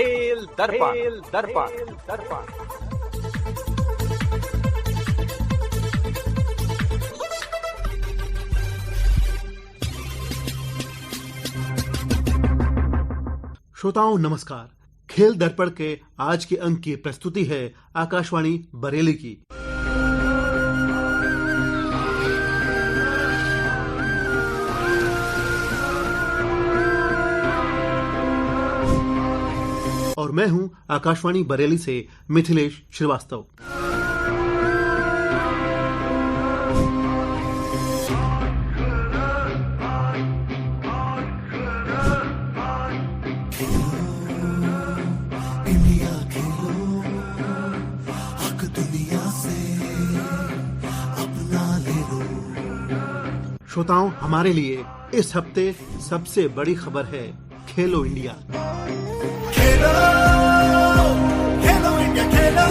खेल दर्पण। श्रोताओं नमस्कार। खेल दर्पण के आज के अंक की प्रस्तुति है आकाशवाणी बरेली की। और मैं हूं आकाशवाणी बरेली से मिथिलेश श्रीवास्तव। श्रोताओं, हमारे लिए इस हफ्ते सबसे बड़ी खबर है खेलो इंडिया। खेलो, खेलो इंडिया खेलो,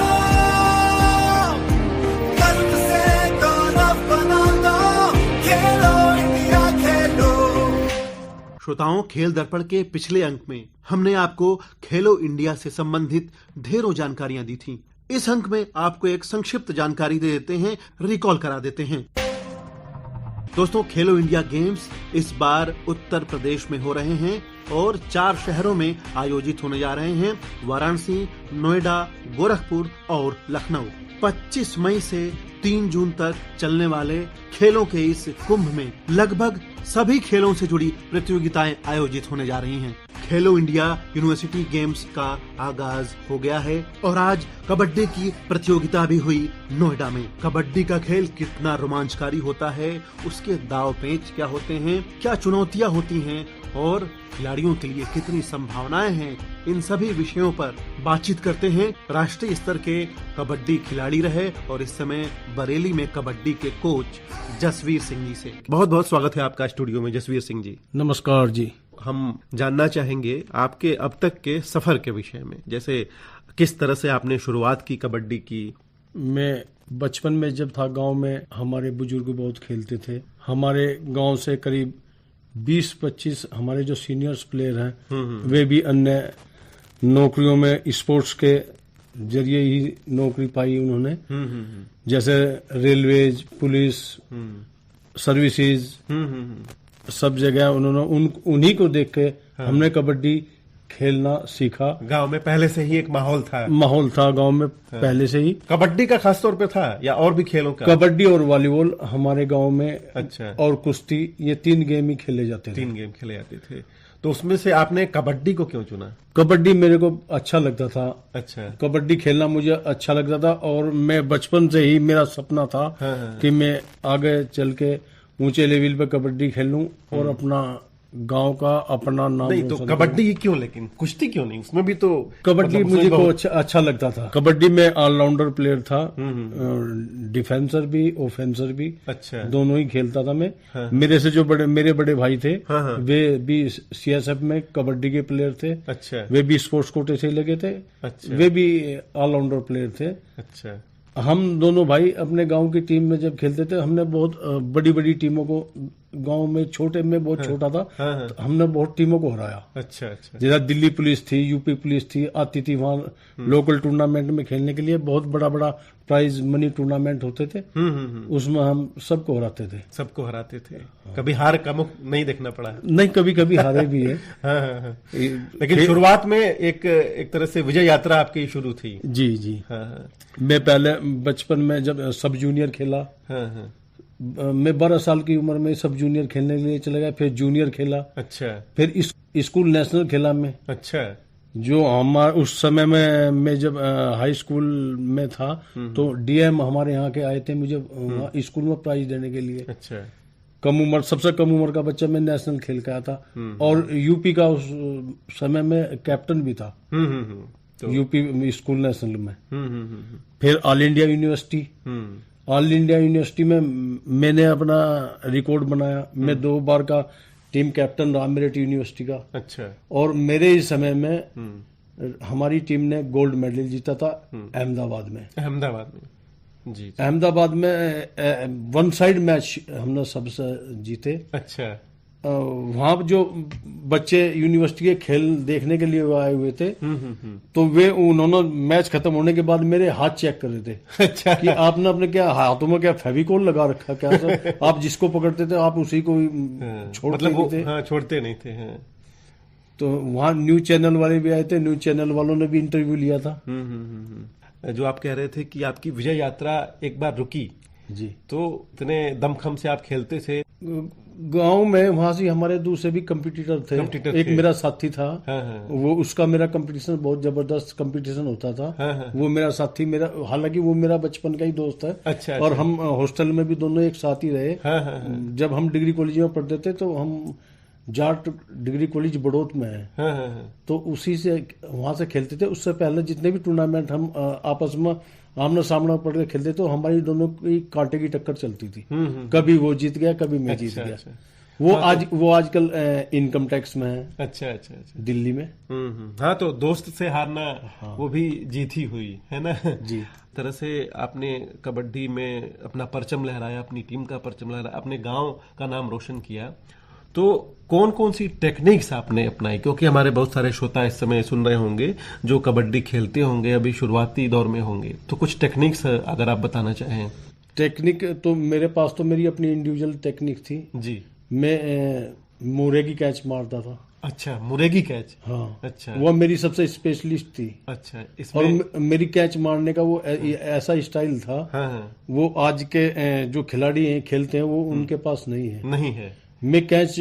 गर्व से गौरव बना दो, खेलो इंडिया खेलो। श्रोताओं, खेल दर्पण के पिछले अंक में हमने आपको खेलो इंडिया से संबंधित ढेरों जानकारियां दी थी। इस अंक में आपको एक संक्षिप्त जानकारी दे देते हैं, रिकॉल करा देते हैं। दोस्तों, खेलो इंडिया गेम्स इस बार उत्तर प्रदेश में हो रहे हैं और 4 शहरों में आयोजित होने जा रहे हैं: वाराणसी, नोएडा, गोरखपुर और लखनऊ। 25 मई से 3 जून तक चलने वाले खेलों के इस कुंभ में लगभग सभी खेलों से जुड़ी प्रतियोगिताएं आयोजित होने जा रही हैं। खेलो इंडिया यूनिवर्सिटी गेम्स का आगाज हो गया है और आज कबड्डी की प्रतियोगिता भी हुई नोएडा में। कबड्डी का खेल कितना रोमांचकारी होता है, उसके दाव पेच क्या होते हैं, क्या चुनौतियां होती हैं और खिलाड़ियों के लिए कितनी संभावनाएं हैं, इन सभी विषयों पर बातचीत करते हैं राष्ट्रीय स्तर के कबड्डी खिलाड़ी रहे और इस समय बरेली में कबड्डी के कोच जसवीर सिंह जी से। बहुत बहुत स्वागत है आपका स्टूडियो में जसवीर सिंह जी। नमस्कार जी। हम जानना चाहेंगे आपके अब तक के सफर के विषय में, जैसे किस तरह से आपने शुरुआत की कबड्डी की। मैं बचपन में जब था गांव में हमारे बुजुर्ग बहुत खेलते थे। हमारे गांव से करीब 20-25 हमारे जो सीनियर्स प्लेयर हैं वे भी अन्य नौकरियों में स्पोर्ट्स के जरिए ही नौकरी पाई उन्होंने, जैसे रेलवेज, पुलिस, सर्विसेज, सब जगह उन्होंने उन्हीं को देख के हमने कबड्डी खेलना सीखा। गांव में पहले से ही एक माहौल था गांव में पहले से ही। कबड्डी का खास तौर पे था या और भी खेलों का? कबड्डी और वॉलीबॉल हमारे गांव में। अच्छा। और कुश्ती, ये 3 गेम ही खेले जाते थे। 3 गेम खेले जाते थे। तो उसमें से आपने कबड्डी को क्यों चुना? कबड्डी मेरे को अच्छा लगता था। अच्छा। कबड्डी खेलना मुझे अच्छा लगता था और मैं बचपन से ही मेरा सपना था कि मैं आगे चल के ऊंचे लेवल पे कबड्डी खेलूं और अपना गांव का अपना नाम। नहीं तो कबड्डी क्यों, लेकिन कुश्ती क्यों नहीं? उसमें भी तो कबड्डी मुझे को अच्छा लगता था। कबड्डी में ऑलराउंडर प्लेयर था, डिफेंसर भी ओफेंसर भी। अच्छा। दोनों ही खेलता था मैं। मेरे से जो मेरे बड़े भाई थे वे भी सीएसएफ में कबड्डी के प्लेयर थे। अच्छा। वे भी स्पोर्ट्स कोटे से लगे थे। अच्छा। वे भी ऑलराउंडर प्लेयर थे। अच्छा। हम दोनों भाई अपने गांव की टीम में जब खेलते थे, हमने बहुत बड़ी बड़ी टीमों को, गांव में छोटे में बहुत छोटा था, तो हमने बहुत टीमों को हराया। अच्छा अच्छा। जैसे दिल्ली पुलिस थी, यूपी पुलिस थी, आती थी वहाँ लोकल टूर्नामेंट में खेलने के लिए। बहुत बड़ा बड़ा प्राइज मनी टूर्नामेंट होते थे, उसमें हम सबको हराते थे। कभी हार का मुख नहीं देखना पड़ा? नहीं, कभी कभी हारे भी है। लेकिन शुरुआत में एक तरह से विजय यात्रा आपकी शुरू थी। जी जी। मैं पहले बचपन में जब सब जूनियर खेला, मैं 12 साल की उम्र में सब जूनियर खेलने के लिए चला गया, फिर जूनियर खेला। अच्छा। फिर स्कूल नेशनल खेला मैं। अच्छा। जो हमारा उस समय में मैं जब हाई स्कूल में था तो डीएम हमारे यहाँ के आए थे मुझे स्कूल में प्राइज देने के लिए। अच्छा। कम उम्र, सबसे कम उम्र का बच्चा मैं नेशनल खेल के आया था और यूपी का उस समय में कैप्टन भी था। तो यूपी स्कूल नेशनल में। फिर ऑल इंडिया यूनिवर्सिटी में मैंने अपना रिकॉर्ड बनाया। मैं 2 बार का टीम कैप्टन रहा मेरिट यूनिवर्सिटी का। अच्छा। और मेरे इस समय में हमारी टीम ने गोल्ड मेडल जीता था अहमदाबाद में। जी। अहमदाबाद में 1 साइड मैच हमने सबसे जीते। अच्छा। वहाँ जो बच्चे यूनिवर्सिटी के खेल देखने के लिए आए हुए थे। तो वे उन्होंने मैच खत्म होने के बाद मेरे हाथ चेक कर रहे थे। अच्छा। कि आपने अपने क्या हाथों में क्या फेविकोल लगा रखा क्या सर? आप जिसको पकड़ते थे आप उसी को छोड़ते मतलब नहीं थे। हाँ, छोड़ते नहीं थे। हाँ। तो वहाँ न्यूज चैनल वाले भी आए थे, न्यूज चैनल वालों ने भी इंटरव्यू लिया था। जो आप कह रहे थे कि आपकी विजय यात्रा एक बार रुकी, जी। तो इतने दमखम से आप खेलते थे। गांव में वहां से हमारे दूसरे भी कंपटीटर थे। एक मेरा साथी था। हाँ। वो उसका मेरा कंपटीशन बहुत जबरदस्त कंपटीशन होता था। हाँ। वो मेरा साथी, मेरा हालांकि वो मेरा बचपन का ही दोस्त है। अच्छा। और हम हॉस्टल में भी दोनों एक साथ ही रहे। हाँ। जब हम डिग्री कॉलेज में पढ़ते थे तो हम जाट डिग्री कॉलेज बड़ौत में है। हाँ। तो उसी से वहां से खेलते थे। उससे पहले जितने भी टूर्नामेंट हम आपस में आमने सामने पड़ के खेलते तो हमारी दोनों की कांटे की टक्कर चलती थी। कभी वो जीत गया, कभी मैं जीत गया। अच्छा। वो आजकल इनकम टैक्स में है। अच्छा। दिल्ली में। हाँ, तो दोस्त से हारना वो भी जीत ही हुई है ना जी। तरह से आपने कबड्डी में अपना परचम लहराया, अपनी टीम का परचम लहराया, अपने गांव का नाम रोशन किया। तो कौन कौन सी टेक्निक्स आपने अपनाई? क्योंकि हमारे बहुत सारे श्रोता इस समय सुन रहे होंगे जो कबड्डी खेलते होंगे, अभी शुरुआती दौर में होंगे। तो कुछ टेक्निक्स अगर आप बताना चाहें। टेक्निक तो मेरे पास तो मेरी अपनी इंडिविजुअल टेक्निक थी जी। मैं मुरे की कैच मारता था। अच्छा, मुरेगी कैच। हाँ। अच्छा। वो मेरी सबसे स्पेशलिस्ट थी। अच्छा। और इसमें मेरी कैच मारने का वो ऐसा स्टाइल था। हाँ। वो आज के जो खिलाड़ी हैं खेलते हैं वो उनके पास नहीं है। नहीं है। मैं कैच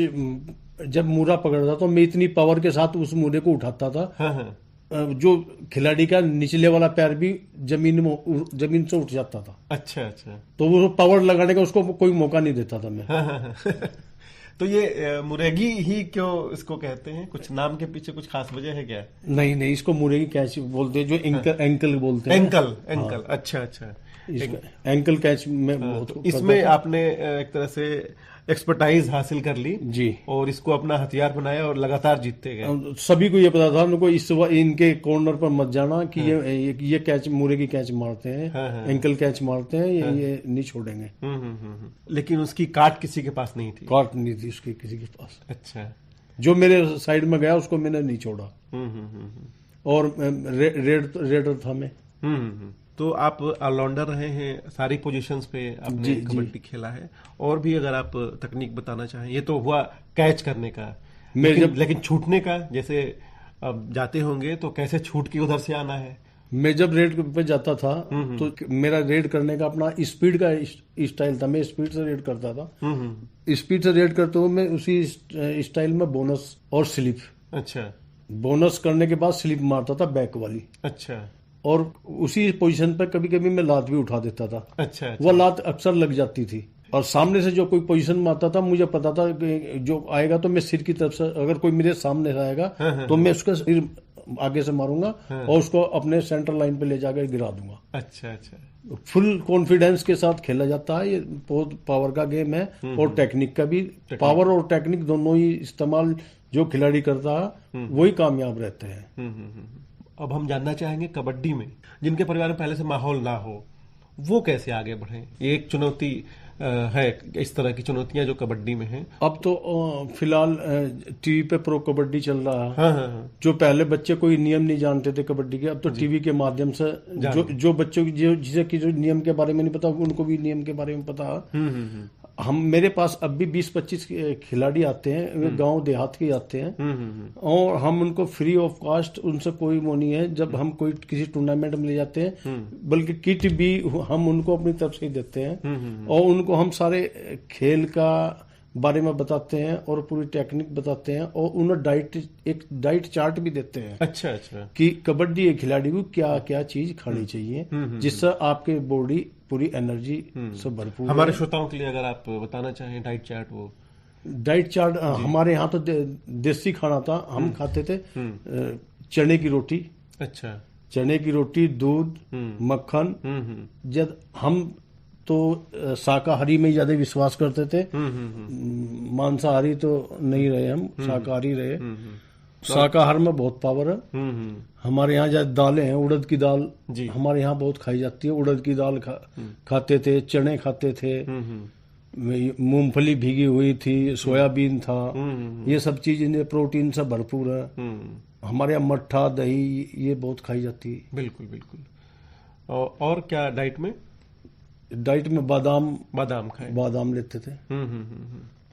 जब मुरा पकड़ता तो मैं इतनी पावर के साथ उस मुरे को उठाता था। हाँ। जो खिलाड़ी का निचले वाला पैर भी जमीन से उठ जाता था। अच्छा। तो वो पावर लगाने का उसको कोई मौका नहीं देता था मैं। हाँ। तो ये मुरेगी ही क्यों इसको कहते हैं? कुछ नाम के पीछे कुछ खास वजह है क्या? नहीं, इसको मुरे की कैच बोलते हैं, जो एंकल बोलते हैं। एंकल। अच्छा। एंकल कैच में बहुत तो इसमें आपने एक तरह से एक्सपर्टाइज हासिल कर ली जी। और इसको अपना हथियार बनाया और लगातार जीतते गए। सभी को ये पता था उनको इनके कॉर्नर पर मत जाना कि ये कैच मुरे की कैच मारते हैं। हाँ। एंकल कैच मारते हैं। ये नहीं छोड़ेंगे। लेकिन उसकी काट किसी के पास नहीं थी। काट नहीं थी उसकी किसी के पास। अच्छा। जो मेरे साइड में गया उसको मैंने नहीं छोड़ा। और रेडर था मैं। तो आप ऑलराउंडर रहे हैं, सारी पोजीशंस पे आपने कबड्डी खेला है। और भी अगर आप तकनीक बताना चाहें। ये तो हुआ कैच करने का, लेकिन छूटने का, जैसे अब जाते होंगे तो कैसे छूट के उधर से आना है? मैं जब रेड पे जाता था तो मेरा रेड करने का अपना स्पीड का स्टाइल था। मैं स्पीड से रेड करता था। स्पीड से रेड करते हुए मैं उसी स्टाइल में बोनस और स्लिप। अच्छा। बोनस करने के बाद स्लिप मारता था बैक वाली। अच्छा। और उसी पोजीशन पर कभी कभी मैं लात भी उठा देता था। अच्छा। वो लात अक्सर लग जाती थी। और सामने से जो कोई पोजीशन में आता था मुझे पता था कि जो आएगा तो मैं सिर की तरफ से, अगर कोई मेरे सामने से आएगा तो मैं उसका सिर आगे से मारूंगा और उसको अपने सेंटर लाइन पे ले जाकर गिरा दूंगा। अच्छा। फुल कॉन्फिडेंस के साथ खेला जाता है। ये बहुत पावर का गेम है और टेक्निक का भी। पावर और टेक्निक दोनों ही इस्तेमाल जो खिलाड़ी करता है वही कामयाब रहते हैं। अब हम जानना चाहेंगे कबड्डी में जिनके परिवार में पहले से माहौल ना हो, वो कैसे आगे बढ़े? ये एक चुनौती है, इस तरह की चुनौतियां जो कबड्डी में हैं। अब तो फिलहाल टीवी पे प्रो कबड्डी चल रहा है। हाँ। जो पहले बच्चे कोई नियम नहीं जानते थे कबड्डी के, अब तो टीवी के माध्यम से जो बच्चों की जिसे की जो नियम के बारे में नहीं पता उनको भी नियम के बारे में पता। हम मेरे पास अब भी 20-25 खिलाड़ी आते हैं। वे गांव देहात के आते हैं और हम उनको फ्री ऑफ कास्ट, उनसे कोई वो नहीं है जब हम कोई किसी टूर्नामेंट में ले जाते हैं, बल्कि किट भी हम उनको अपनी तरफ से ही देते हैं। और उनको हम सारे खेल का बारे में बताते हैं और पूरी टेक्निक बताते हैं और उन्हें एक डाइट चार्ट भी देते हैं। अच्छा। कि कबड्डी के खिलाड़ी को क्या क्या चीज खानी चाहिए जिससे आपके बॉडी पूरी एनर्जी से भरपूर। हमारे श्रोताओं के लिए अगर आप बताना चाहें डाइट चार्ट। वो डाइट चार्ट हमारे यहाँ तो देसी खाना था। हम खाते थे चने की रोटी। अच्छा। चने की रोटी, दूध, मक्खन। जब हम तो शाकाहारी में ज्यादा विश्वास करते थे। मांसाहारी तो नहीं रहे, हम शाकाहारी रहे। शाकाहार में बहुत पावर है। हमारे यहाँ जैसे दालें हैं, उड़द की दाल हमारे यहाँ बहुत खाई जाती है। उड़द की दाल खाते थे, चने खाते थे। मूंगफली भीगी हुई थी, सोयाबीन था, ये सब चीज इन्हें प्रोटीन से भरपूर है। हमारे यहाँ मट्ठा दही ये बहुत खाई जाती है। बिल्कुल बिल्कुल। और क्या डाइट में? डाइट में बादाम खाए, बादाम लेते थे।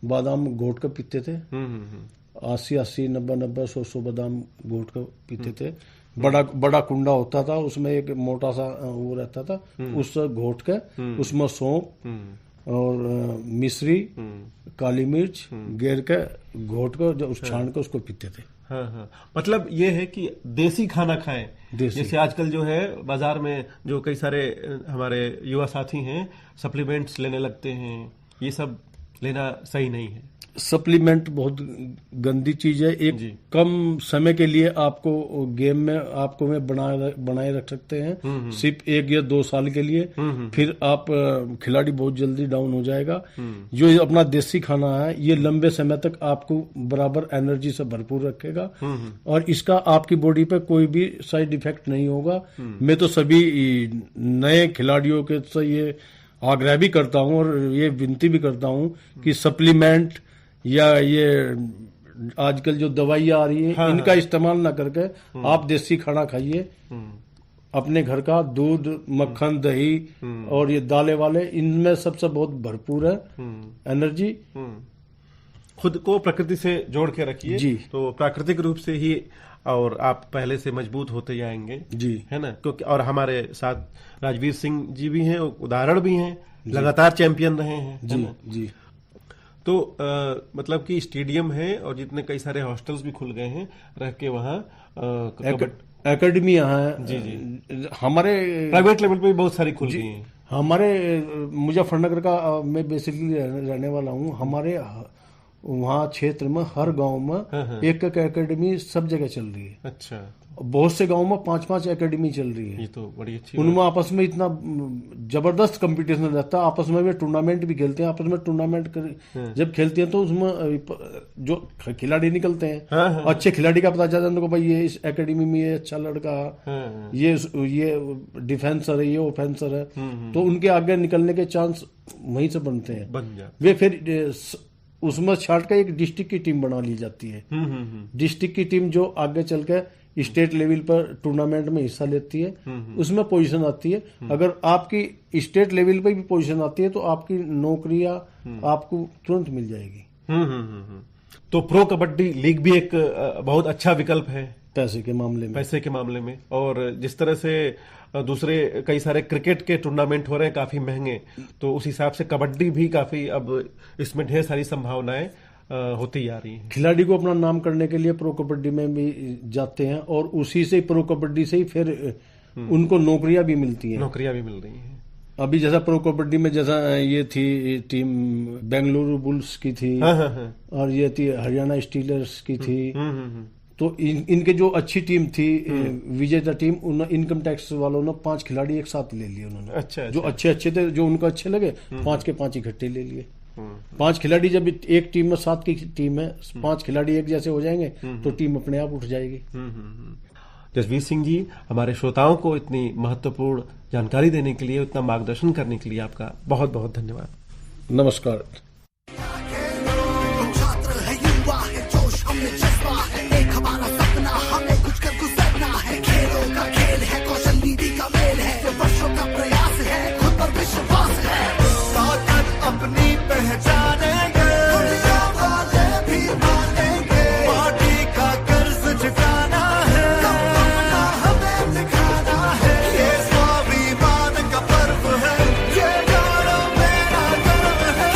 बादाम घोट कर पीते थे। 80 90 100 बादाम घोट कर पीते थे। बड़ा कुंडा होता था, उसमें एक मोटा सा वो रहता था, उससे घोट के उसमें सौंफ और मिश्री, काली मिर्च गेर के घोट कर जो छान के उसको पीते थे। हाँ। मतलब ये है कि देसी खाना खाएं। जैसे आजकल जो है बाजार में जो कई सारे हमारे युवा साथी हैं सप्लीमेंट्स लेने लगते हैं, ये सब लेना सही नहीं है। सप्लीमेंट बहुत गंदी चीज है। एक कम समय के लिए आपको गेम में आपको में बनाए रख सकते हैं, सिर्फ 1 या 2 साल के लिए। फिर आप खिलाड़ी बहुत जल्दी डाउन हो जाएगा। जो ये अपना देसी खाना है ये लंबे समय तक आपको बराबर एनर्जी से भरपूर रखेगा और इसका आपकी बॉडी पे कोई भी साइड इफेक्ट नहीं होगा। मैं तो सभी नए खिलाड़ियों के से ये आग्रह भी करता हूं और ये विनती भी करता हूं कि सप्लीमेंट या ये आजकल जो दवाइयां आ रही है इनका इस्तेमाल ना करके आप देसी खाना खाइए। अपने घर का दूध, मक्खन, दही और ये दालें वाले, इनमें सबसे बहुत भरपूर है एनर्जी। खुद को प्रकृति से जोड़ के रखिए जी, तो प्राकृतिक रूप से ही और आप पहले से मजबूत होते जाएंगे जी, है ना। क्योंकि और हमारे साथ राजवीर सिंह जी भी हैं, उदाहरण भी हैं, लगातार चैंपियन रहे हैं जी जी। तो मतलब कि स्टेडियम है और जितने कई सारे हॉस्टल्स भी खुल गए हैं, रह के वहाँ एकेडमी यहाँ है। जी जी। हमारे प्राइवेट लेवल पे भी बहुत सारी खुल गई हैं। हमारे मुजफ्फरनगर का मैं बेसिकली रहने वाला हूँ। हमारे वहाँ क्षेत्र में हर गांव में एक एकेडमी सब जगह चल रही है। अच्छा। बहुत से गांव में 5-5 एकेडमी चल रही है। ये तो बड़ी अच्छी उनमें आपस में इतना जबरदस्त कंपटीशन रहता है। आपस में वे टूर्नामेंट भी खेलते हैं। आपस में टूर्नामेंट जब खेलते हैं तो उसमें जो खिलाड़ी निकलते हैं, अच्छे खिलाड़ी का पता चलता है उनको, भाई ये इस एकेडमी में ये अच्छा लड़का, ये डिफेंसर है, ये ओफेंसर है, तो उनके आगे निकलने के चांस वहीं से बनते हैं। वे फिर उसमें छाट कर एक डिस्ट्रिक्ट की टीम बना ली जाती है। डिस्ट्रिक्ट की टीम जो आगे चल के स्टेट लेवल पर टूर्नामेंट में हिस्सा लेती है, उसमें पोजीशन आती है। अगर आपकी स्टेट लेवल पर भी पोजीशन आती है तो आपकी नौकरियां आपको तुरंत मिल जाएगी। तो प्रो कबड्डी लीग भी एक बहुत अच्छा विकल्प है पैसे के मामले में। और जिस तरह से दूसरे कई सारे क्रिकेट के टूर्नामेंट हो रहे हैं काफी महंगे, तो उस हिसाब से कबड्डी भी काफी अब इसमें ढेर सारी संभावनाएं होती आ रही हैं। खिलाड़ी को अपना नाम करने के लिए प्रो कबड्डी में भी जाते हैं और उसी से प्रो कबड्डी से ही फिर उनको नौकरियां भी मिल रही हैं। अभी जैसा प्रो कबड्डी में जैसा ये थी टीम बेंगलुरु बुल्स की थी, और ये थी हरियाणा स्टीलर्स की थी, तो इनके जो अच्छी टीम थी विजेता टीम, इनकम टैक्स वालों ने 5 खिलाड़ी एक साथ ले लिए उन्होंने। अच्छा। जो अच्छे थे, जो उनको अच्छे लगे, 5 के 5 इकट्ठे ले लिए। 5 खिलाड़ी जब एक टीम में 7 की टीम है, 5 खिलाड़ी एक जैसे हो जाएंगे तो टीम अपने आप उठ जाएगी। जसवीर सिंह जी, हमारे श्रोताओं को इतनी महत्वपूर्ण जानकारी देने के लिए, इतना मार्गदर्शन करने के लिए आपका बहुत बहुत धन्यवाद। नमस्कार। छात्र है, युवा है, जोश हमें जज्बा है, एक हमारा सपना, हमें कुछ कर गुजरना है। खेलों का खेल है, कौशल नीति का मेल है, वर्षों का प्रयास है, खुद पर विश्वास है, ताकत अपनी पहचानेंगे, दुनिया वाले भी मानेंगे, पार्टी का कर्ज चुकाना है, अपना हमें दिखाना है, ये स्वाभिमान का पर्व है, ये गाना मेरा गर्व है।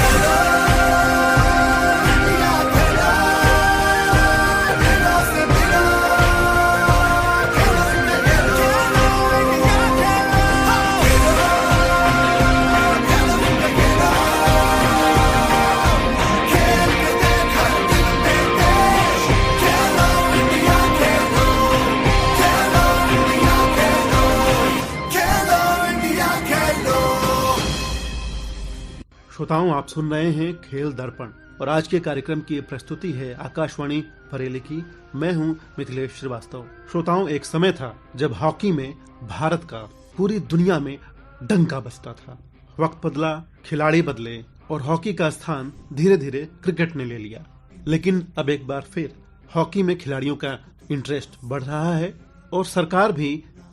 श्रोताओं, आप सुन रहे हैं खेल दर्पण और आज के कार्यक्रम की प्रस्तुति है आकाशवाणी बरेली की। मैं हूं मिथिलेश श्रीवास्तव। श्रोताओं, एक समय था जब हॉकी में भारत का पूरी दुनिया में डंका बजता था। वक्त बदला, खिलाड़ी बदले, और हॉकी का स्थान धीरे धीरे क्रिकेट ने ले लिया। लेकिन अब एक बार फिर हॉकी में खिलाड़ियों का इंटरेस्ट बढ़ रहा है और सरकार भी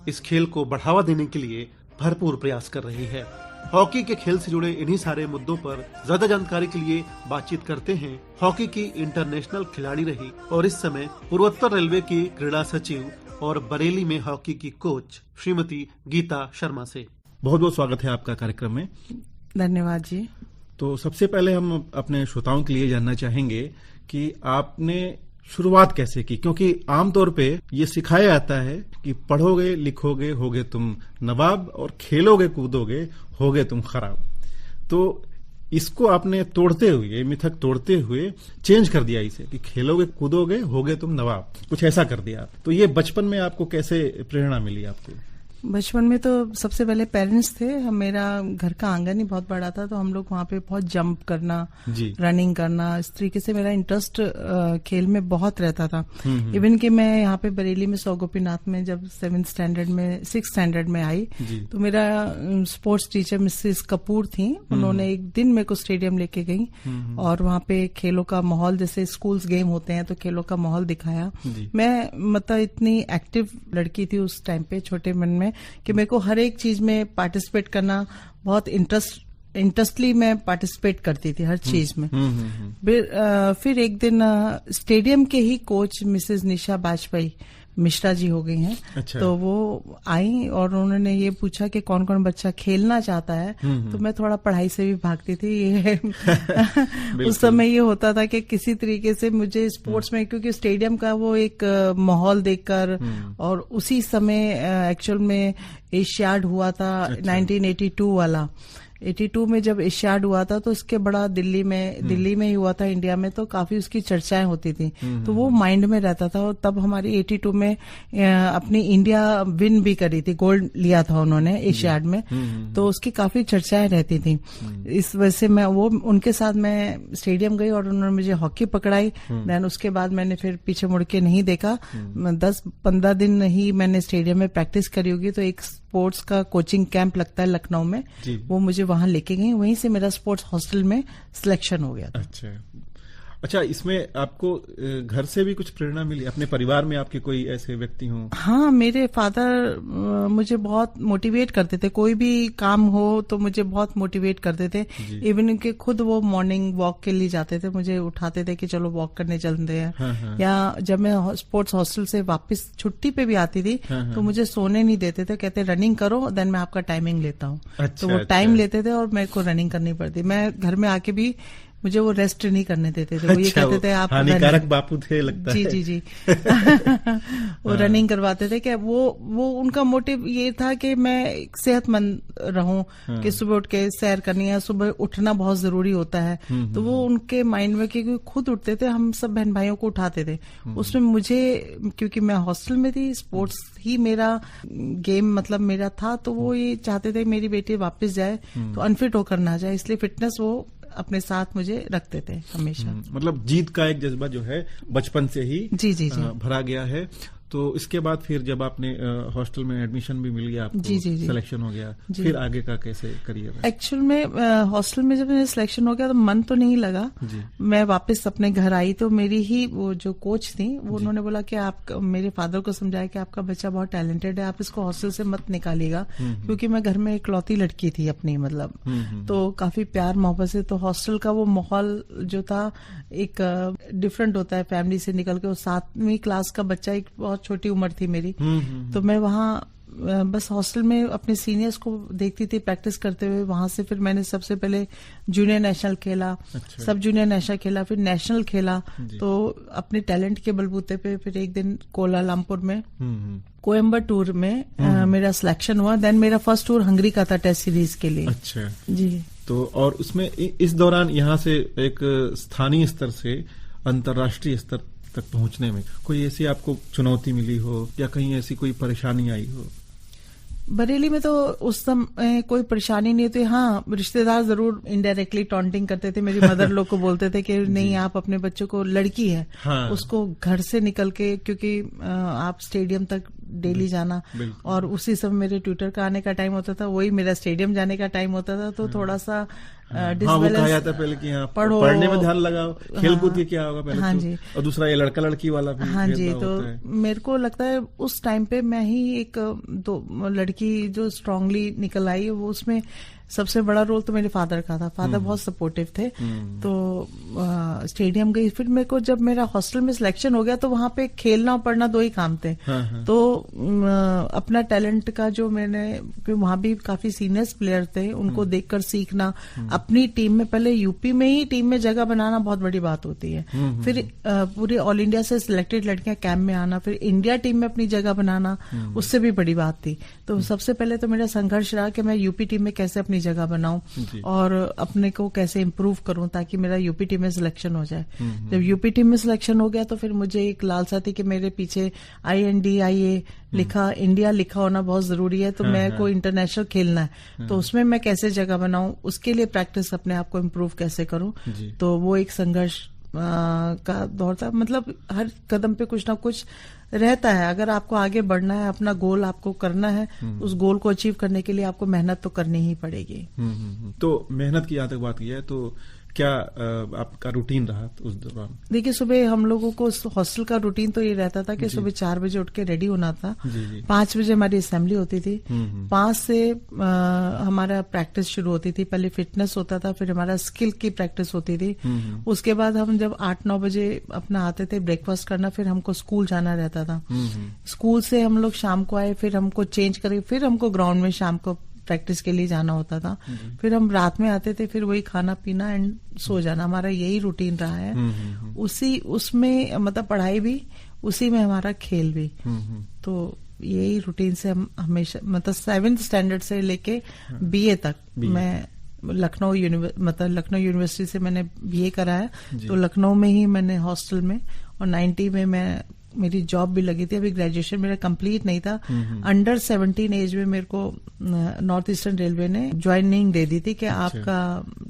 इस खेल को बढ़ावा देने के लिए भरपूर प्रयास कर रही है। हॉकी के खेल से जुड़े इन्हीं सारे मुद्दों पर ज्यादा जानकारी के लिए बातचीत करते हैं हॉकी की इंटरनेशनल खिलाड़ी रही और इस समय पूर्वोत्तर रेलवे की क्रीड़ा सचिव और बरेली में हॉकी की कोच श्रीमती गीता शर्मा से। बहुत बहुत स्वागत है आपका कार्यक्रम में। धन्यवाद जी। तो सबसे पहले हम अपने श्रोताओं के लिए जानना चाहेंगे कि आपने शुरुआत कैसे की, क्योंकि आमतौर पे ये सिखाया जाता है कि पढ़ोगे लिखोगे होगे तुम नवाब और खेलोगे कूदोगे होगे तुम खराब। तो इसको आपने तोड़ते हुए, मिथक तोड़ते हुए चेंज कर दिया इसे कि खेलोगे कूदोगे होगे तुम नवाब, कुछ ऐसा कर दिया। तो ये बचपन में आपको कैसे प्रेरणा मिली आपको? बचपन में तो सबसे पहले पेरेंट्स थे। मेरा घर का आंगन ही बहुत बड़ा था, तो हम लोग वहाँ पे बहुत जंप करना, रनिंग करना, इस तरीके से मेरा इंटरेस्ट खेल में बहुत रहता था। इवन कि मैं यहाँ पे बरेली में सौ गोपीनाथ में जब 6th स्टैंडर्ड में आई तो मेरा स्पोर्ट्स टीचर मिसेस कपूर थी, उन्होंने एक दिन मेरे को स्टेडियम लेके गई और वहाँ पे खेलों का माहौल, जैसे स्कूल्स गेम होते हैं तो खेलों का माहौल दिखाया। मैं मतलब इतनी एक्टिव लड़की थी उस टाइम पे, छोटे मन में, कि मेरे को हर एक चीज में पार्टिसिपेट करना बहुत इंटरेस्टली मैं पार्टिसिपेट करती थी हर चीज में। फिर एक दिन स्टेडियम के ही कोच मिसेस निशा बाजपेयी मिश्रा जी हो गई हैं। अच्छा। तो वो आई और उन्होंने ये पूछा कि कौन कौन बच्चा खेलना चाहता है। तो मैं थोड़ा पढ़ाई से भी भागती थी। ये उस समय ये होता था कि किसी तरीके से मुझे स्पोर्ट्स में, क्योंकि स्टेडियम का वो एक माहौल देखकर, और उसी समय एक्चुअल में एशियाड हुआ था। अच्छा। 1982 वाला 82 में जब एशियाड हुआ था तो इसके बड़ा दिल्ली में ही हुआ था, इंडिया में, तो काफी उसकी चर्चाएं होती थी। तो वो माइंड में रहता था। और तब हमारी 82 में अपनी इंडिया विन भी करी थी, गोल्ड लिया था उन्होंने एशियाड में, तो उसकी काफी चर्चाएं रहती थी। इस वजह से मैं उनके साथ मैं स्टेडियम गई और उन्होंने मुझे हॉकी पकड़ाई। देन उसके बाद मैंने फिर पीछे मुड़ के नहीं देखा। 10-15 दिन ही मैंने स्टेडियम में प्रैक्टिस करी होगी। तो एक स्पोर्ट्स का कोचिंग कैंप लगता है लखनऊ में, वो मुझे वहां लेके गई। वहीं से मेरा स्पोर्ट्स हॉस्टल में सिलेक्शन हो गया था। अच्छा, इसमें आपको घर से भी कुछ प्रेरणा मिली? अपने परिवार में आपके कोई ऐसे व्यक्ति हों? हाँ, मेरे फादर मुझे बहुत मोटिवेट करते थे। कोई भी काम हो तो मुझे बहुत मोटिवेट करते थे। इवन के खुद वो मॉर्निंग वॉक के लिए जाते थे, मुझे उठाते थे कि चलो वॉक करने चलते हैं। हाँ। या जब मैं स्पोर्ट्स हॉस्टल से वापस छुट्टी पे भी आती थी तो मुझे सोने नहीं देते थे, कहते रनिंग करो, देन मैं आपका टाइमिंग लेता हूँ। तो वो टाइम लेते थे और मेरे को रनिंग करनी पड़ती। मैं घर में आके भी मुझे वो रेस्ट नहीं करने देते थे। वो ये कहते थे आप हानिकारक बापू थे लगता है। जी वो रनिंग करवाते थे। क्या वो उनका मोटिव ये था कि मैं सेहतमंद रहूं, कि सुबह उठ के सैर करनी है, सुबह उठना बहुत जरूरी होता है। तो वो उनके माइंड में, क्योंकि खुद उठते थे, हम सब बहन भाइयों को उठाते थे। उसमें मुझे, क्योंकि मैं हॉस्टल में थी, स्पोर्ट्स ही मेरा गेम मतलब मेरा था, तो वो ये चाहते थे मेरी बेटी वापस जाए तो अनफिट होकर ना जाए, इसलिए फिटनेस वो अपने साथ मुझे रखते थे हमेशा। मतलब जीत का एक जज्बा जो है बचपन से ही जी भरा गया है। तो इसके बाद फिर जब आपने हॉस्टल में एडमिशन भी मिल गया आपको, सिलेक्शन हो गया, फिर आगे का कैसे करियर? एक्चुअल में हॉस्टल में जब मेरा सिलेक्शन हो गया तो मन तो नहीं लगा। मैं वापस अपने घर आई तो मेरी ही वो जो कोच थी वो उन्होंने बोला कि आप, मेरे फादर को समझाया कि आपका बच्चा बहुत टैलेंटेड है, आप इसको हॉस्टल से मत निकालिएगा। क्योंकि मैं घर में इकलौती लड़की थी अपनी, मतलब तो काफी प्यार मोहब्बत से, तो हॉस्टल का वो माहौल जो था एक डिफरेंट होता है फैमिली से निकल के। 7वीं क्लास का बच्चा, एक बहुत छोटी उम्र थी मेरी, तो मैं वहाँ बस हॉस्टल में अपने सीनियर्स को देखती थी प्रैक्टिस करते हुए। वहां से फिर मैंने सबसे पहले जूनियर नेशनल खेला। अच्छा। सब जूनियर नेशनल खेला, फिर नेशनल खेला। तो अपने टैलेंट के बलबूते पे फिर एक दिन कोलालमपुर में कोयम्बटूर में मेरा सिलेक्शन हुआ। देन मेरा फर्स्ट टूर हंगरी का था टेस्ट सीरीज के लिए। अच्छा जी। तो और उसमें इस दौरान यहाँ से एक स्थानीय स्तर से अंतर्राष्ट्रीय स्तर तक पहुंचने में कोई ऐसी आपको चुनौती मिली हो या कहीं ऐसी कोई परेशानी आई हो? बरेली में तो उस समय कोई परेशानी नहीं थी। हाँ, रिश्तेदार जरूर इनडायरेक्टली टॉन्टिंग करते थे। मेरी मदर लोग को बोलते थे कि नहीं, आप अपने बच्चों को, लड़की है, हाँ, उसको घर से निकल के, क्योंकि आप स्टेडियम तक डेली जाना, और उसी समय मेरे ट्यूटर का आने का टाइम होता था, वही मेरा स्टेडियम जाने का टाइम होता था। तो थोड़ा सा हाँ, वो कहा जाता है पहले कि हाँ पढ़ने में ध्यान लगाओ, खेलकूद के क्या होगा पहले। हाँ तो, जी। और दूसरा ये लड़का लड़की वाला भी। हाँ जी, तो मेरे को लगता है उस टाइम पे मैं ही एक दो लड़की जो स्ट्रांगली निकल आई, वो उसमें सबसे बड़ा रोल तो मेरे फादर का था। फादर बहुत सपोर्टिव थे। तो स्टेडियम गई, फिर मेरे को जब मेरा हॉस्टल में सिलेक्शन हो गया तो वहां पे खेलना और पढ़ना दो ही काम थे। तो अपना टैलेंट का जो मैंने, वहां भी काफी सीनियर्स प्लेयर थे, उनको देखकर सीखना। अपनी टीम में, पहले यूपी में ही टीम में जगह बनाना बहुत बड़ी बात होती है। फिर पूरे ऑल इंडिया से सिलेक्टेड लड़कियां कैंप में आना, फिर इंडिया टीम में अपनी जगह बनाना, उससे भी बड़ी बात थी। तो सबसे पहले तो मेरा संघर्ष रहा कि मैं यूपी टीम में कैसे अपनी जगह बनाऊं और अपने को कैसे इम्प्रूव करूं ताकि मेरा यूपी टीम में सिलेक्शन हो जाए। जब यूपी टीम में सिलेक्शन हो गया तो फिर मुझे एक लालसा थी कि मेरे पीछे INDIA लिखा, इंडिया लिखा होना बहुत जरूरी है। तो मैं को इंटरनेशनल खेलना है, तो उसमें मैं कैसे जगह बनाऊं, उसके लिए प्रैक्टिस अपने आप को इम्प्रूव कैसे करूं। तो वो एक संघर्ष का दौर था। मतलब हर कदम पे कुछ ना कुछ रहता है। अगर आपको आगे बढ़ना है, अपना गोल आपको करना है, उस गोल को अचीव करने के लिए आपको मेहनत तो करनी ही पड़ेगी। तो मेहनत की जहाँ तक बात की है, तो क्या आपका रूटीन रहा उस दौरान? देखिए, सुबह हम लोगों को हॉस्टल का रूटीन तो ये रहता था कि सुबह 4 बजे उठ के रेडी होना था। 5 बजे हमारी असेंबली होती थी। 5 से हमारा प्रैक्टिस शुरू होती थी। पहले फिटनेस होता था, फिर हमारा स्किल की प्रैक्टिस होती थी। उसके बाद हम जब 8-9 बजे अपना आते थे ब्रेकफास्ट करना, फिर हमको स्कूल जाना रहता था। स्कूल से हम लोग शाम को आए, फिर हमको चेंज करके फिर हमको ग्राउंड में शाम को प्रैक्टिस के लिए जाना होता था। फिर हम रात में आते थे, फिर वही खाना पीना एंड सो जाना। हमारा यही रूटीन रहा है। उसमें मतलब पढ़ाई भी, उसी में हमारा खेल भी। तो यही रूटीन से हम हमेशा, मतलब 7th स्टैंडर्ड से लेके BA तक मैं लखनऊ यूनिवर्सिटी से मैंने BA करा है। तो लखनऊ में ही मैंने हॉस्टल में, और 90 में मेरी जॉब भी लगी थी। अभी ग्रेजुएशन मेरा कंप्लीट नहीं था। अंडर 17 एज में मेरे को नॉर्थ ईस्टर्न रेलवे ने ज्वाइनिंग दे दी थी कि आपका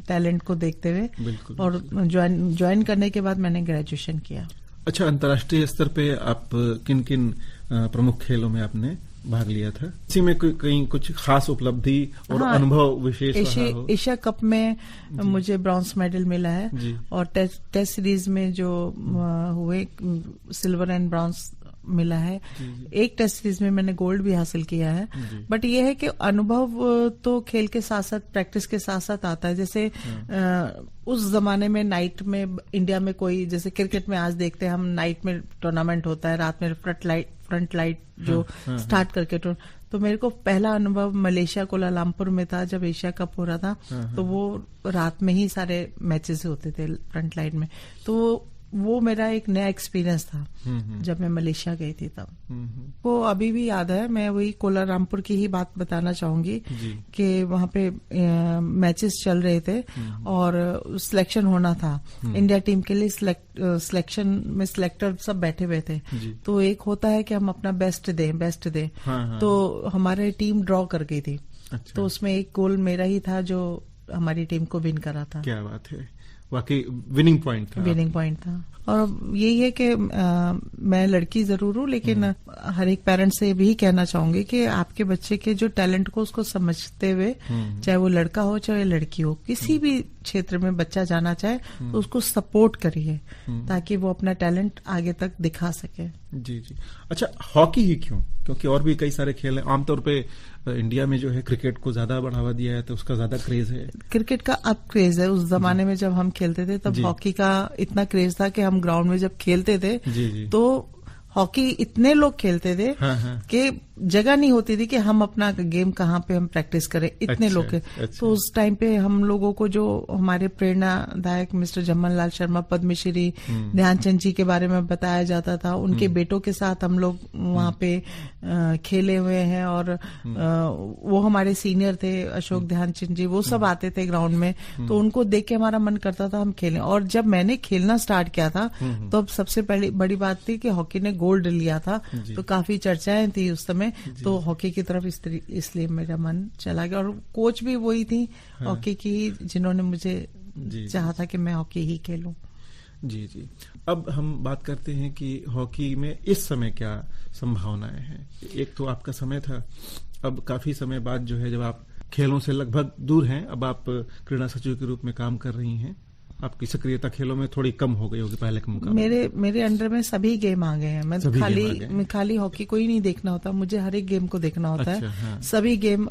टैलेंट को देखते हुए, और ज्वाइन करने के बाद मैंने ग्रेजुएशन किया। अच्छा, अंतर्राष्ट्रीय स्तर पे आप किन किन प्रमुख खेलों में आपने भाग लिया था? इसी में कहीं कुछ खास उपलब्धि और अनुभव विशेष रहा हो? एशिया कप में मुझे ब्रॉन्ज मेडल मिला है, और टेस्ट सीरीज में जो हुए सिल्वर एंड ब्रॉन्ज मिला है। एक टेस्ट सीरीज में मैंने गोल्ड भी हासिल किया है। बट ये है कि अनुभव तो खेल के साथ साथ, प्रैक्टिस के साथ साथ आता है। जैसे उस जमाने में नाइट में इंडिया में कोई, जैसे क्रिकेट में आज देखते हैं हम, नाइट में टूर्नामेंट होता है, रात में फ्रंट लाइट जो स्टार्ट करके तो मेरे को पहला अनुभव मलेशिया कोलालमपुर में था जब एशिया कप हो रहा था। तो वो रात में ही सारे मैचेस होते थे फ्रंट लाइट में। तो वो मेरा एक नया एक्सपीरियंस था जब मैं मलेशिया गई थी तब। वो अभी भी याद है। मैं वही कोलालमपुर की ही बात बताना चाहूंगी कि वहां पे मैचेस चल रहे थे और सिलेक्शन होना था। इंडिया टीम के लिए सिलेक्शन में सिलेक्टर सब बैठे हुए थे। तो एक होता है कि हम अपना बेस्ट दें। तो हमारी टीम ड्रॉ कर गई थी। अच्छा। तो उसमें एक गोल मेरा ही था जो हमारी टीम को विन करा था। क्या बात है, वाकई विनिंग पॉइंट था। और यही है कि मैं लड़की जरूर हूँ, लेकिन हर एक पेरेंट से भी कहना चाहूंगी कि आपके बच्चे के जो टैलेंट को उसको समझते हुए, चाहे वो लड़का हो चाहे लड़की हो, किसी भी क्षेत्र में बच्चा जाना चाहे तो उसको सपोर्ट करिए ताकि वो अपना टैलेंट आगे तक दिखा सके। जी। अच्छा, हॉकी ही क्यों? क्योंकि और भी कई सारे खेल हैं। आमतौर पे इंडिया में जो है क्रिकेट को ज्यादा बढ़ावा दिया है, तो उसका ज्यादा क्रेज है। क्रिकेट का अब क्रेज है। उस जमाने में जब हम खेलते थे तब हॉकी का इतना क्रेज था कि हम ग्राउंड में जब खेलते थे तो हॉकी इतने लोग खेलते थे कि जगह नहीं होती थी कि हम अपना गेम कहाँ पे हम प्रैक्टिस करें, इतने लोग थे। तो उस टाइम पे हम लोगों को जो हमारे प्रेरणादायक मिस्टर जम्मन लाल शर्मा, पद्मश्री ध्यानचंद जी के बारे में बताया जाता था। उनके बेटों के साथ हम लोग वहाँ पे खेले हुए हैं और वो हमारे सीनियर थे, अशोक ध्यानचंद जी, वो सब आते थे ग्राउंड में। तो उनको देख के हमारा मन करता था हम खेलें। और जब मैंने खेलना स्टार्ट किया था तो अब सबसे पहली बड़ी बात थी कि हॉकी ने गोल्ड लिया था, तो काफी चर्चाएं थी उस समय। तो हॉकी की तरफ इसलिए मेरा मन चला गया। और कोच भी वही थी हॉकी की, जिन्होंने मुझे चाहा था कि मैं हॉकी ही खेलूं। जी। अब हम बात करते हैं कि हॉकी में इस समय क्या संभावनाएं हैं। एक तो आपका समय था, अब काफी समय बाद जो है जब आप खेलों से लगभग दूर हैं, अब आप क्रीड़ा सचिव के रूप में काम कर रही हैं। आपकी सक्रियता खेलों में थोड़ी कम हो गई होगी पहले के मुकाबले। मेरे अंडर में सभी गेम आ गए हैं। मैं खाली हॉकी को ही नहीं देखना होता, मुझे हर एक गेम को देखना होता है। हाँ। सभी गेम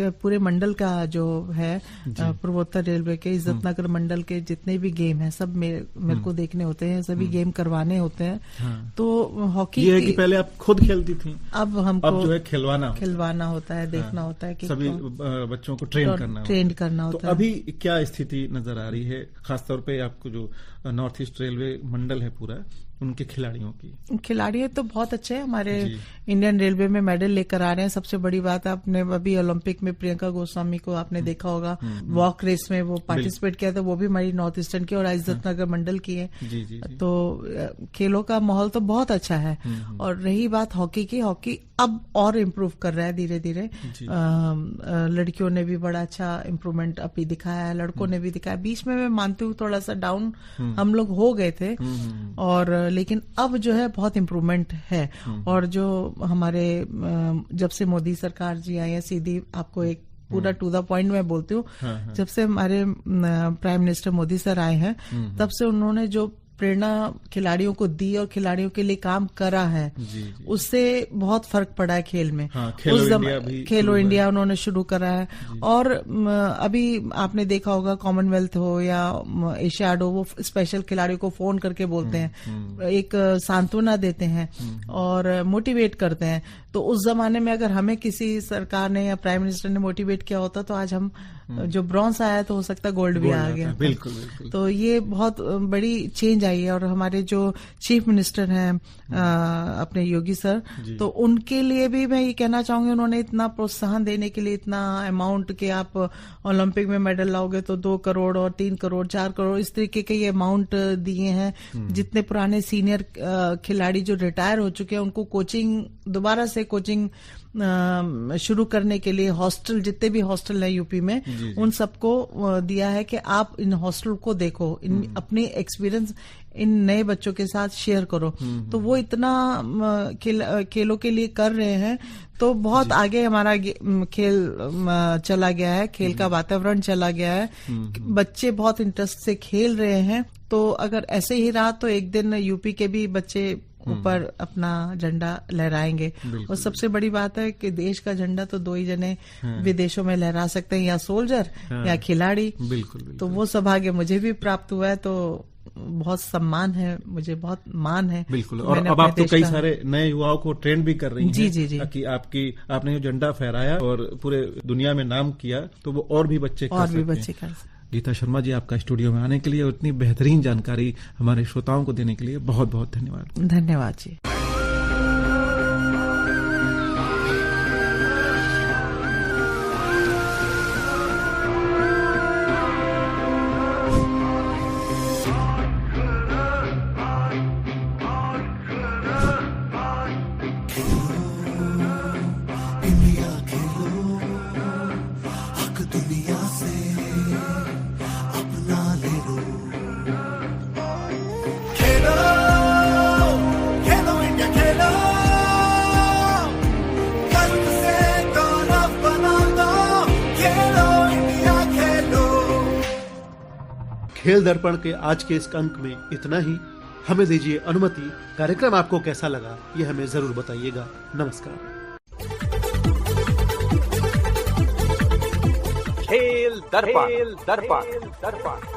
पूरे मंडल का जो है पूर्वोत्तर रेलवे के इज्जतनगर मंडल के जितने भी गेम हैं सब मेरे को देखने होते हैं, सभी गेम करवाने होते हैं। हाँ। तो हॉकी ये है कि पहले आप खुद खेलती थी, अब हमको जो है खिलवाना होता है, देखना होता है कि सभी बच्चों को ट्रेन करना होता है। अभी क्या स्थिति नजर आ रही है, खासतौर पे आपको जो नॉर्थ ईस्ट रेलवे मंडल है पूरा, उनके खिलाड़ी तो बहुत अच्छे हैं, हमारे इंडियन रेलवे में मेडल लेकर आ रहे हैं। सबसे बड़ी बात, आपने अभी ओलंपिक में प्रियंका गोस्वामी को आपने देखा होगा, वॉक रेस में वो पार्टिसिपेट किया था, वो भी हमारी नॉर्थ ईस्टर्न की और इज्जतनगर मंडल की है। तो खेलों का माहौल तो बहुत अच्छा है। और रही बात हॉकी की, हॉकी अब और इम्प्रूव कर रहा है धीरे धीरे। लड़कियों ने भी बड़ा अच्छा इम्प्रूवमेंट अभी दिखाया है, लड़कों ने भी दिखाया। बीच में मैं मानती हूँ थोड़ा सा डाउन हम लोग हो गए थे, और लेकिन अब जो है बहुत इम्प्रूवमेंट है। और जो हमारे जब से मोदी सरकार जी आई है, सीधी आपको एक पूरा टू द पॉइंट मैं बोलती हूँ, जब से हमारे प्राइम मिनिस्टर मोदी सर आए हैं तब से उन्होंने जो प्रेरणा खिलाड़ियों को दी और खिलाड़ियों के लिए काम करा है, उससे बहुत फर्क पड़ा है खेल में। खेलो इंडिया उन्होंने शुरू करा है। और अभी आपने देखा होगा कॉमनवेल्थ हो या एशियाड हो, वो स्पेशल खिलाड़ियों को फोन करके बोलते हैं, एक सांत्वना देते हैं और मोटिवेट करते हैं। तो उस जमाने में अगर हमें किसी सरकार ने या प्राइम मिनिस्टर ने मोटिवेट किया होता तो आज हम जो ब्रॉन्ज आया तो हो सकता गोल्ड भी आ गया। बिल्कुल। तो ये बहुत बड़ी चेंज आई है। और हमारे जो चीफ मिनिस्टर हैं अपने योगी सर, तो उनके लिए भी मैं ये कहना चाहूंगी, उन्होंने इतना प्रोत्साहन देने के लिए इतना अमाउंट के आप ओलंपिक में मेडल लाओगे तो 2 करोड़ और 3 करोड़ 4 करोड़ इस तरीके के ये अमाउंट दिए हैं। जितने पुराने सीनियर खिलाड़ी जो रिटायर हो चुके हैं उनको कोचिंग, दोबारा से कोचिंग शुरू करने के लिए हॉस्टल, जितने भी हॉस्टल है यूपी में, उन सबको दिया है कि आप इन हॉस्टल को देखो, अपनी एक्सपीरियंस इन नए बच्चों के साथ शेयर करो। तो वो इतना खेलों के लिए कर रहे हैं, तो बहुत आगे हमारा खेल चला गया है, खेल का वातावरण चला गया है, बच्चे बहुत इंटरेस्ट से खेल रहे हैं। तो अगर ऐसे ही रहा तो एक दिन यूपी के भी बच्चे ऊपर अपना झंडा लहराएंगे। और सबसे बड़ी बात है कि देश का झंडा तो 2 ही जने विदेशों में लहरा सकते हैं, या सोल्जर या खिलाड़ी। बिल्कुल। तो वो सौभाग्य मुझे भी प्राप्त हुआ है, तो बहुत सम्मान है, मुझे बहुत मान है। बिल्कुल। और अब आप तो कई सारे नए युवाओं को ट्रेन भी कर रही हैं। जी। कि आपने जो झंडा फहराया और पूरे दुनिया में नाम किया, तो वो और भी बच्चे कर सकते हैं। गीता शर्मा जी, आपका स्टूडियो में आने के लिए और इतनी बेहतरीन जानकारी हमारे श्रोताओं को देने के लिए बहुत बहुत धन्यवाद। धन्यवाद जी। खेल दर्पण के आज के इस अंक में इतना ही। हमें दीजिए अनुमति। कार्यक्रम आपको कैसा लगा ये हमें जरूर बताइएगा। नमस्कार। खेल दर्पण।